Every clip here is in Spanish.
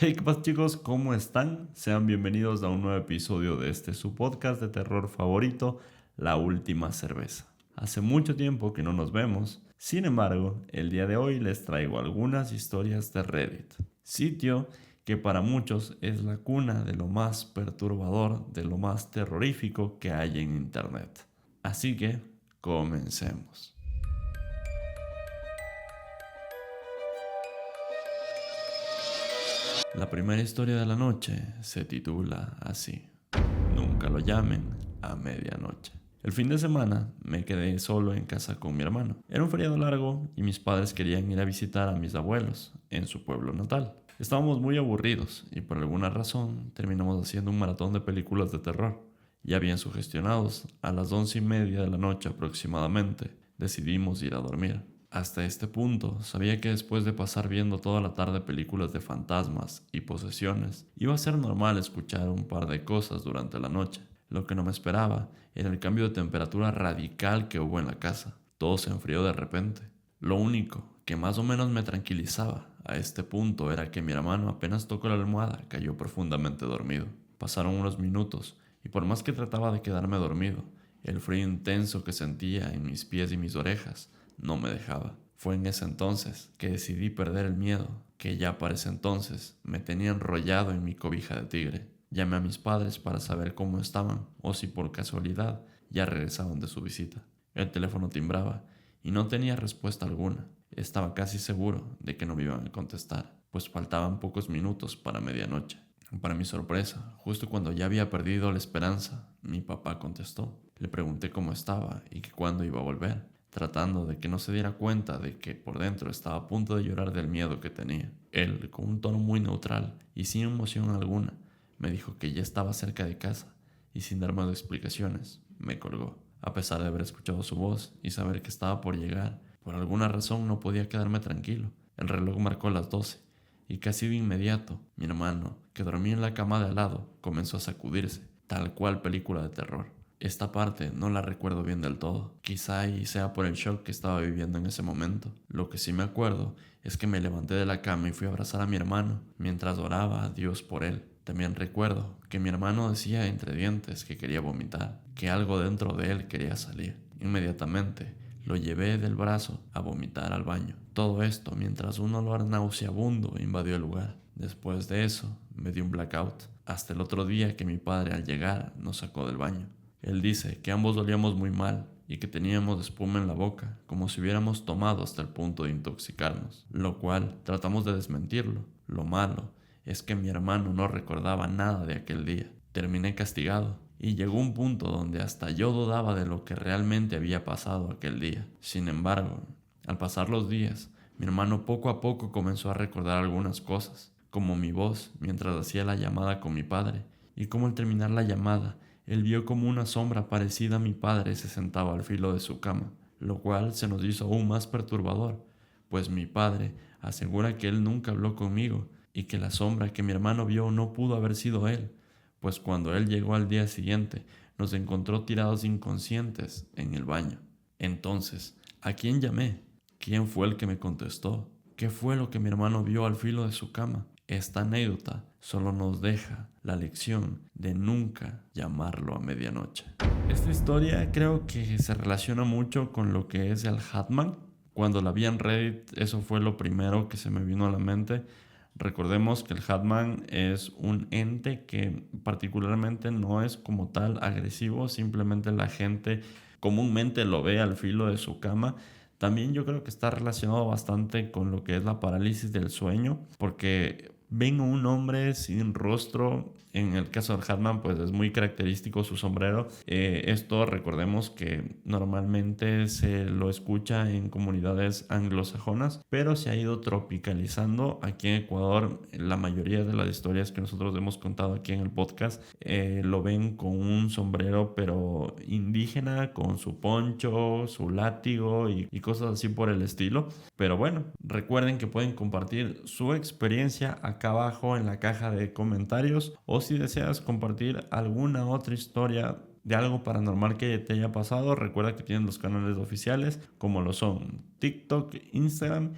Hey, ¿qué pasa chicos? ¿Cómo están? Sean bienvenidos a un nuevo episodio de su podcast de terror favorito, La Última Cerveza. Hace mucho tiempo que no nos vemos, sin embargo, el día de hoy les traigo algunas historias de Reddit, sitio que para muchos es la cuna de lo más perturbador, de lo más terrorífico que hay en internet. Así que, comencemos. La primera historia de la noche se titula así: Nunca lo llamen a medianoche. El fin de semana me quedé solo en casa con mi hermano. Era un feriado largo y mis padres querían ir a visitar a mis abuelos en su pueblo natal. Estábamos muy aburridos y por alguna razón terminamos haciendo un maratón de películas de terror. Ya bien sugestionados, a las 11:30 de la noche aproximadamente, decidimos ir a dormir. Hasta este punto, sabía que después de pasar viendo toda la tarde películas de fantasmas y posesiones, iba a ser normal escuchar un par de cosas durante la noche. Lo que no me esperaba era el cambio de temperatura radical que hubo en la casa. Todo se enfrió de repente. Lo único que más o menos me tranquilizaba a este punto era que mi hermano apenas tocó la almohada cayó profundamente dormido. Pasaron unos minutos y por más que trataba de quedarme dormido, el frío intenso que sentía en mis pies y mis orejas no me dejaba. Fue en ese entonces que decidí perder el miedo, que ya para ese entonces me tenía enrollado en mi cobija de tigre. Llamé a mis padres para saber cómo estaban o si por casualidad ya regresaban de su visita. El teléfono timbraba y no tenía respuesta alguna. Estaba casi seguro de que no me iban a contestar, pues faltaban pocos minutos para medianoche. Para mi sorpresa, justo cuando ya había perdido la esperanza, mi papá contestó. Le pregunté cómo estaba y que cuándo iba a volver, tratando de que no se diera cuenta de que por dentro estaba a punto de llorar del miedo que tenía. Él, con un tono muy neutral y sin emoción alguna, me dijo que ya estaba cerca de casa y sin darme explicaciones, me colgó. A pesar de haber escuchado su voz y saber que estaba por llegar, por alguna razón no podía quedarme tranquilo. El reloj marcó las 12 y casi de inmediato mi hermano, que dormía en la cama de al lado, comenzó a sacudirse, tal cual película de terror. Esta parte no la recuerdo bien del todo, quizá y sea por el shock que estaba viviendo en ese momento. Lo que sí me acuerdo es que me levanté de la cama y fui a abrazar a mi hermano mientras oraba a Dios por él. También recuerdo que mi hermano decía entre dientes que quería vomitar, que algo dentro de él quería salir. Inmediatamente lo llevé del brazo a vomitar al baño. Todo esto mientras un olor nauseabundo invadió el lugar. Después de eso me dio un blackout, hasta el otro día que mi padre al llegar nos sacó del baño. Él dice que ambos olíamos muy mal y que teníamos espuma en la boca, como si hubiéramos tomado hasta el punto de intoxicarnos, lo cual tratamos de desmentirlo. Lo malo es que mi hermano no recordaba nada de aquel día. Terminé castigado y llegó un punto donde hasta yo dudaba de lo que realmente había pasado aquel día. Sin embargo, al pasar los días, mi hermano poco a poco comenzó a recordar algunas cosas, como mi voz mientras hacía la llamada con mi padre, y cómo al terminar la llamada, él vio como una sombra parecida a mi padre se sentaba al filo de su cama, lo cual se nos hizo aún más perturbador, pues mi padre asegura que él nunca habló conmigo y que la sombra que mi hermano vio no pudo haber sido él, pues cuando él llegó al día siguiente nos encontró tirados inconscientes en el baño. Entonces, ¿a quién llamé? ¿Quién fue el que me contestó? ¿Qué fue lo que mi hermano vio al filo de su cama? Esta anécdota solo nos deja la lección de nunca llamarlo a medianoche. Esta historia creo que se relaciona mucho con lo que es el Hatman. Cuando la vi en Reddit, eso fue lo primero que se me vino a la mente. Recordemos que el Hatman es un ente que particularmente no es como tal agresivo, simplemente la gente comúnmente lo ve al filo de su cama. También yo creo que está relacionado bastante con lo que es la parálisis del sueño, porque ven a un hombre sin rostro. En el caso del Hatman, pues es muy característico su sombrero. Esto recordemos que normalmente se lo escucha en comunidades anglosajonas, pero se ha ido tropicalizando aquí en Ecuador. La mayoría de las historias que nosotros hemos contado aquí en el podcast lo ven con un sombrero pero indígena, con su poncho, su látigo y cosas así por el estilo. Pero bueno, recuerden que pueden compartir su experiencia acá abajo en la caja de comentarios, o si deseas compartir alguna otra historia de algo paranormal que te haya pasado, recuerda que tienen los canales oficiales como lo son TikTok, Instagram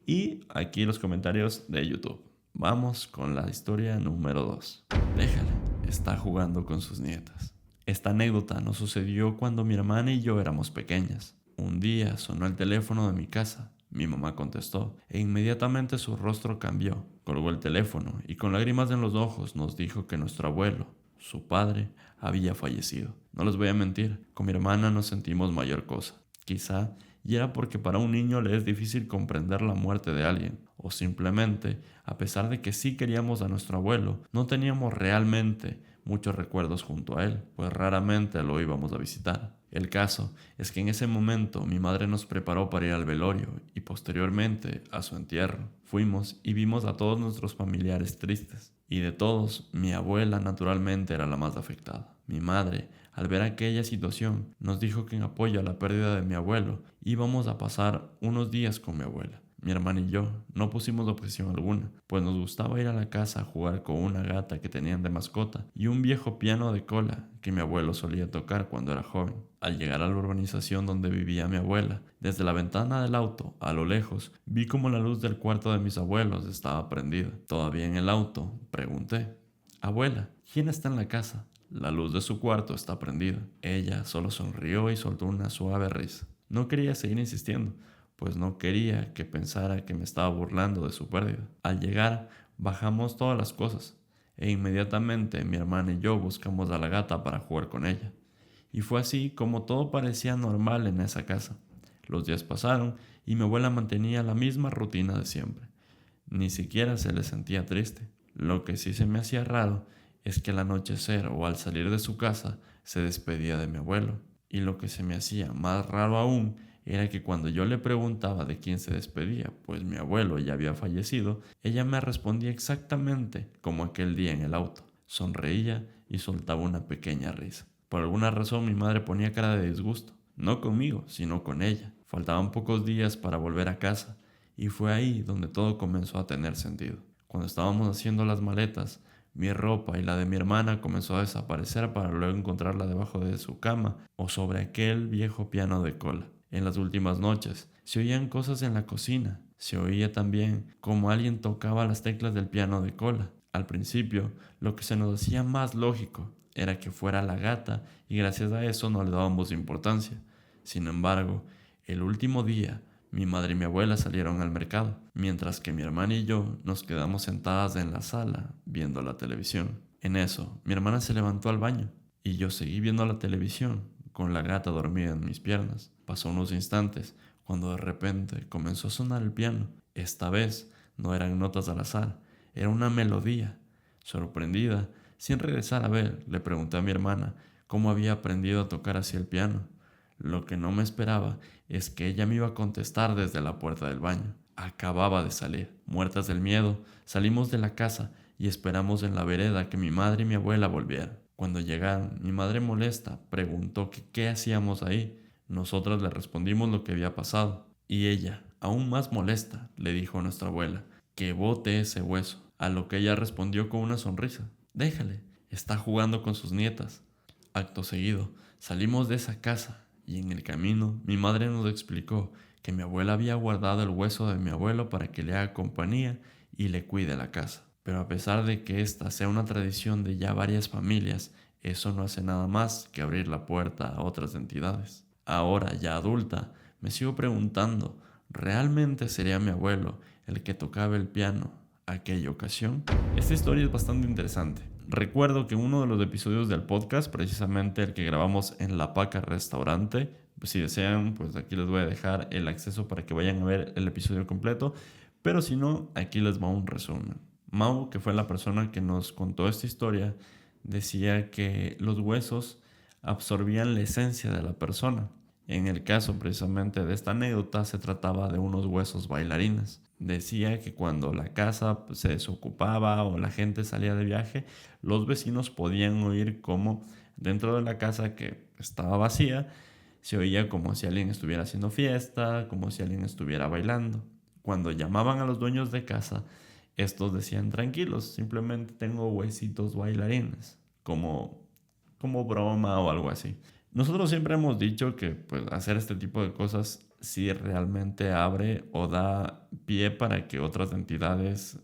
y aquí los comentarios de YouTube. Vamos con la historia número 2. Déjale, está jugando con sus nietas. Esta anécdota nos sucedió cuando mi hermana y yo éramos pequeñas. Un día sonó el teléfono de mi casa. Mi mamá contestó e inmediatamente su rostro cambió. Colgó el teléfono y con lágrimas en los ojos nos dijo que nuestro abuelo, su padre, había fallecido. No les voy a mentir, con mi hermana no sentimos mayor cosa. Quizá y era porque para un niño le es difícil comprender la muerte de alguien, o simplemente, a pesar de que sí queríamos a nuestro abuelo, no teníamos realmente muchos recuerdos junto a él, pues raramente lo íbamos a visitar. El caso es que en ese momento mi madre nos preparó para ir al velorio y posteriormente a su entierro. Fuimos y vimos a todos nuestros familiares tristes, y de todos, mi abuela naturalmente era la más afectada. Mi madre, al ver aquella situación, nos dijo que en apoyo a la pérdida de mi abuelo íbamos a pasar unos días con mi abuela. Mi hermana y yo no pusimos objeción alguna, pues nos gustaba ir a la casa a jugar con una gata que tenían de mascota y un viejo piano de cola que mi abuelo solía tocar cuando era joven. Al llegar a la urbanización donde vivía mi abuela, desde la ventana del auto, a lo lejos, vi como la luz del cuarto de mis abuelos estaba prendida. Todavía en el auto, pregunté: «Abuela, ¿quién está en la casa?». «La luz de su cuarto está prendida». Ella solo sonrió y soltó una suave risa. No quería seguir insistiendo, pues no quería que pensara que me estaba burlando de su pérdida. Al llegar, bajamos todas las cosas, e inmediatamente mi hermana y yo buscamos a la gata para jugar con ella. Y fue así como todo parecía normal en esa casa. Los días pasaron y mi abuela mantenía la misma rutina de siempre. Ni siquiera se le sentía triste. Lo que sí se me hacía raro es que al anochecer o al salir de su casa se despedía de mi abuelo. Y lo que se me hacía más raro aún era que cuando yo le preguntaba de quién se despedía, pues mi abuelo ya había fallecido, ella me respondía exactamente como aquel día en el auto. Sonreía y soltaba una pequeña risa. Por alguna razón mi madre ponía cara de disgusto, no conmigo, sino con ella. Faltaban pocos días para volver a casa, y fue ahí donde todo comenzó a tener sentido. Cuando estábamos haciendo las maletas, mi ropa y la de mi hermana comenzó a desaparecer para luego encontrarla debajo de su cama o sobre aquel viejo piano de cola. En las últimas noches se oían cosas en la cocina. Se oía también como alguien tocaba las teclas del piano de cola. Al principio, lo que se nos hacía más lógico era que fuera la gata y gracias a eso no le dábamos importancia. Sin embargo, el último día, mi madre y mi abuela salieron al mercado, mientras que mi hermana y yo nos quedamos sentadas en la sala viendo la televisión. En eso, mi hermana se levantó al baño y yo seguí viendo la televisión con la gata dormida en mis piernas. Pasó unos instantes cuando de repente comenzó a sonar el piano. Esta vez no eran notas al azar, era una melodía. Sorprendida, sin regresar a ver, le pregunté a mi hermana cómo había aprendido a tocar así el piano. Lo que no me esperaba es que ella me iba a contestar desde la puerta del baño. Acababa de salir. Muertas del miedo, salimos de la casa y esperamos en la vereda que mi madre y mi abuela volvieran. Cuando llegaron, mi madre molesta preguntó que qué hacíamos ahí. Nosotras le respondimos lo que había pasado. Y ella, aún más molesta, le dijo a nuestra abuela que bote ese hueso, a lo que ella respondió con una sonrisa: «Déjale, está jugando con sus nietas». Acto seguido, salimos de esa casa y en el camino mi madre nos explicó que mi abuela había guardado el hueso de mi abuelo para que le haga compañía y le cuide la casa. Pero a pesar de que esta sea una tradición de ya varias familias, eso no hace nada más que abrir la puerta a otras entidades. Ahora, ya adulta, me sigo preguntando, ¿realmente sería mi abuelo el que tocaba el piano aquella ocasión? Esta historia es bastante interesante. Recuerdo que uno de los episodios del podcast, precisamente el que grabamos en La Paca Restaurante, pues si desean, pues aquí les voy a dejar el acceso para que vayan a ver el episodio completo, pero si no, aquí les va un resumen. Mau, que fue la persona que nos contó esta historia, decía que los huesos absorbían la esencia de la persona. En el caso precisamente de esta anécdota se trataba de unos huesos bailarines. Decía que cuando la casa se desocupaba o la gente salía de viaje, los vecinos podían oír como dentro de la casa que estaba vacía, se oía como si alguien estuviera haciendo fiesta, como si alguien estuviera bailando. Cuando llamaban a los dueños de casa, estos decían: «Tranquilos, simplemente tengo huesitos bailarines», como broma o algo así. Nosotros siempre hemos dicho que pues, hacer este tipo de cosas sí realmente abre o da pie para que otras entidades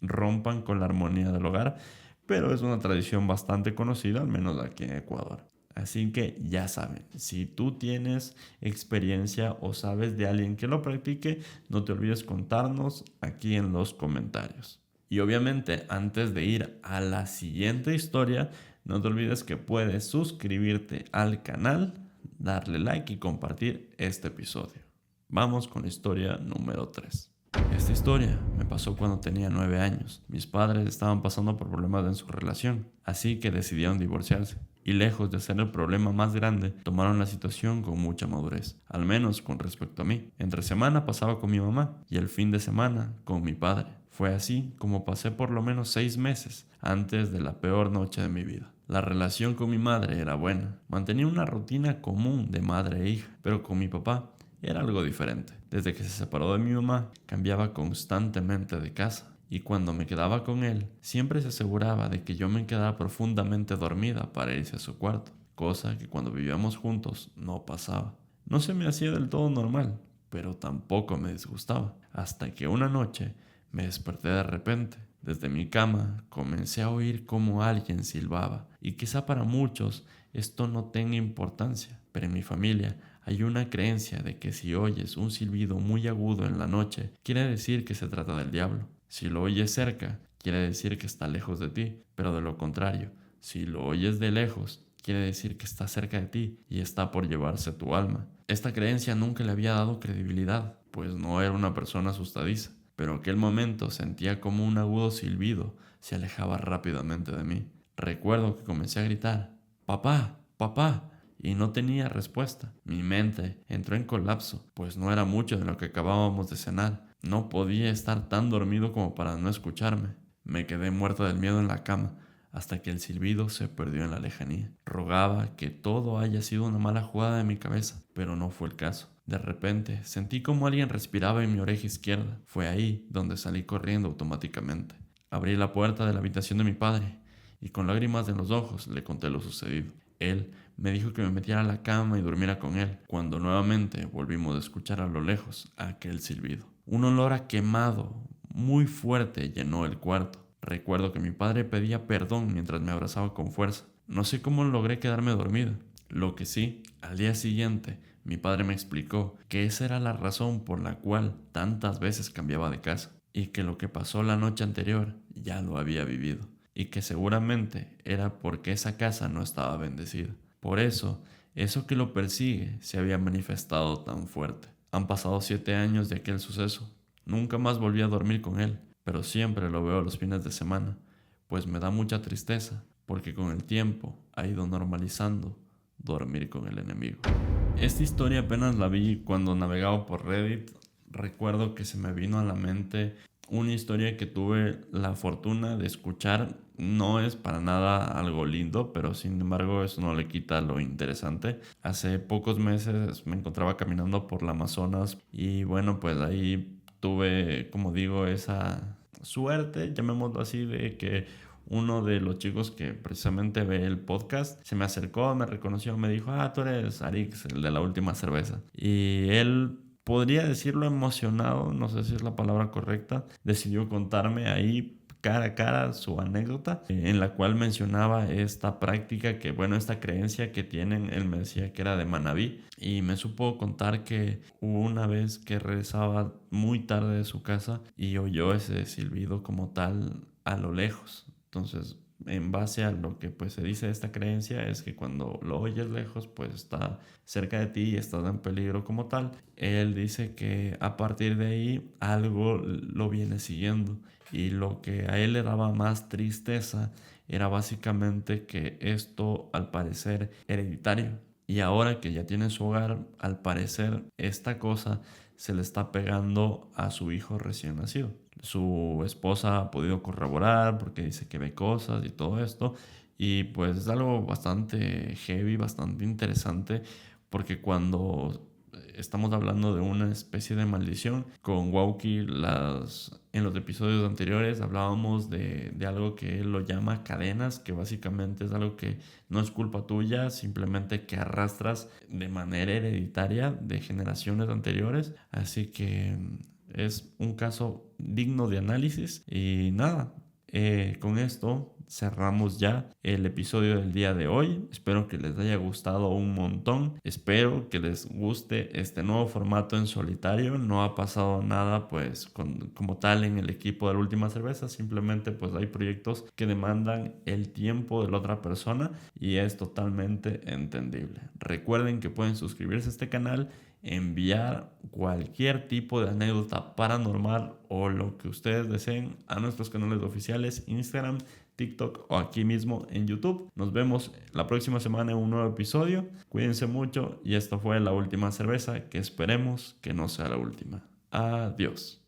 rompan con la armonía del hogar, pero es una tradición bastante conocida, al menos aquí en Ecuador. Así que ya saben, si tú tienes experiencia o sabes de alguien que lo practique, no te olvides contarnos aquí en los comentarios. Y obviamente, antes de ir a la siguiente historia, no te olvides que puedes suscribirte al canal, darle like y compartir este episodio. Vamos con la historia número 3. Esta historia me pasó cuando tenía 9 años. Mis padres estaban pasando por problemas en su relación, así que decidieron divorciarse. Y lejos de ser el problema más grande, tomaron la situación con mucha madurez, al menos con respecto a mí. Entre semana pasaba con mi mamá y el fin de semana con mi padre. Fue así como pasé por lo menos 6 meses antes de la peor noche de mi vida. La relación con mi madre era buena, mantenía una rutina común de madre e hija, pero con mi papá era algo diferente. Desde que se separó de mi mamá, cambiaba constantemente de casa. Y cuando me quedaba con él, siempre se aseguraba de que yo me quedara profundamente dormida para irse a su cuarto, cosa que cuando vivíamos juntos no pasaba. No se me hacía del todo normal, pero tampoco me disgustaba, hasta que una noche me desperté de repente. Desde mi cama comencé a oír como alguien silbaba, y quizá para muchos esto no tenga importancia, pero en mi familia hay una creencia de que si oyes un silbido muy agudo en la noche, quiere decir que se trata del diablo. Si lo oyes cerca, quiere decir que está lejos de ti, pero de lo contrario, si lo oyes de lejos, quiere decir que está cerca de ti y está por llevarse tu alma. Esta creencia nunca le había dado credibilidad, pues no era una persona asustadiza, pero en aquel momento sentía como un agudo silbido se alejaba rápidamente de mí. Recuerdo que comencé a gritar, «¡Papá! ¡Papá!», y no tenía respuesta. Mi mente entró en colapso, pues no era mucho de lo que acabábamos de cenar. No podía estar tan dormido como para no escucharme. Me quedé muerto del miedo en la cama, hasta que el silbido se perdió en la lejanía. Rogaba que todo haya sido una mala jugada de mi cabeza, pero no fue el caso. De repente, sentí como alguien respiraba en mi oreja izquierda. Fue ahí donde salí corriendo automáticamente. Abrí la puerta de la habitación de mi padre y con lágrimas en los ojos le conté lo sucedido. Él me dijo que me metiera a la cama y durmiera con él, cuando nuevamente volvimos a escuchar a lo lejos aquel silbido. Un olor a quemado muy fuerte llenó el cuarto. Recuerdo que mi padre pedía perdón mientras me abrazaba con fuerza. No sé cómo logré quedarme dormida. Lo que sí, al día siguiente, mi padre me explicó que esa era la razón por la cual tantas veces cambiaba de casa, y que lo que pasó la noche anterior ya lo había vivido, y que seguramente era porque esa casa no estaba bendecida. Por eso que lo persigue se había manifestado tan fuerte. Han pasado 7 años de aquel suceso. Nunca más volví a dormir con él, pero siempre lo veo los fines de semana, pues me da mucha tristeza, porque con el tiempo ha ido normalizando dormir con el enemigo. Esta historia apenas la vi cuando navegaba por Reddit. Recuerdo que se me vino a la mente una historia que tuve la fortuna de escuchar. No es para nada algo lindo, pero sin embargo eso no le quita lo interesante. Hace pocos meses me encontraba caminando por la Amazonas y bueno, pues ahí tuve, como digo, esa suerte, llamémoslo así, de que uno de los chicos que precisamente ve el podcast se me acercó, me reconoció, me dijo, tú eres Arix, el de la última cerveza. Y él, podría decirlo emocionado, no sé si es la palabra correcta, decidió contarme ahí cara a cara su anécdota, en la cual mencionaba esta práctica que, bueno, esta creencia que tienen. Él me decía que era de Manabí y me supo contar que hubo una vez que regresaba muy tarde de su casa y oyó ese silbido como tal a lo lejos. Entonces, en base a lo que pues se dice de esta creencia, es que cuando lo oyes lejos pues está cerca de ti y estás en peligro como tal. Él dice que a partir de ahí algo lo viene siguiendo, y lo que a él le daba más tristeza era básicamente que esto al parecer hereditario, y ahora que ya tiene su hogar, al parecer esta cosa se le está pegando a su hijo recién nacido. Su esposa ha podido corroborar porque dice que ve cosas y todo esto. Y pues es algo bastante heavy, bastante interesante, porque cuando estamos hablando de una especie de maldición, con Wauki en los episodios anteriores hablábamos de algo que él lo llama cadenas, que básicamente es algo que no es culpa tuya, simplemente que arrastras de manera hereditaria de generaciones anteriores. Así que Es un caso digno de análisis y nada, con esto cerramos ya el episodio del día de hoy. Espero que les haya gustado un montón. Espero que les guste este nuevo formato en solitario. No ha pasado nada pues como tal en el equipo de la última cerveza. Simplemente pues hay proyectos que demandan el tiempo de la otra persona y es totalmente entendible. Recuerden que pueden suscribirse a este canal, enviar cualquier tipo de anécdota paranormal o lo que ustedes deseen a nuestros canales oficiales Instagram, TikTok o aquí mismo en YouTube. Nos vemos la próxima semana en un nuevo episodio. Cuídense mucho y esto fue La Última Cerveza, que esperemos que no sea la última. Adiós.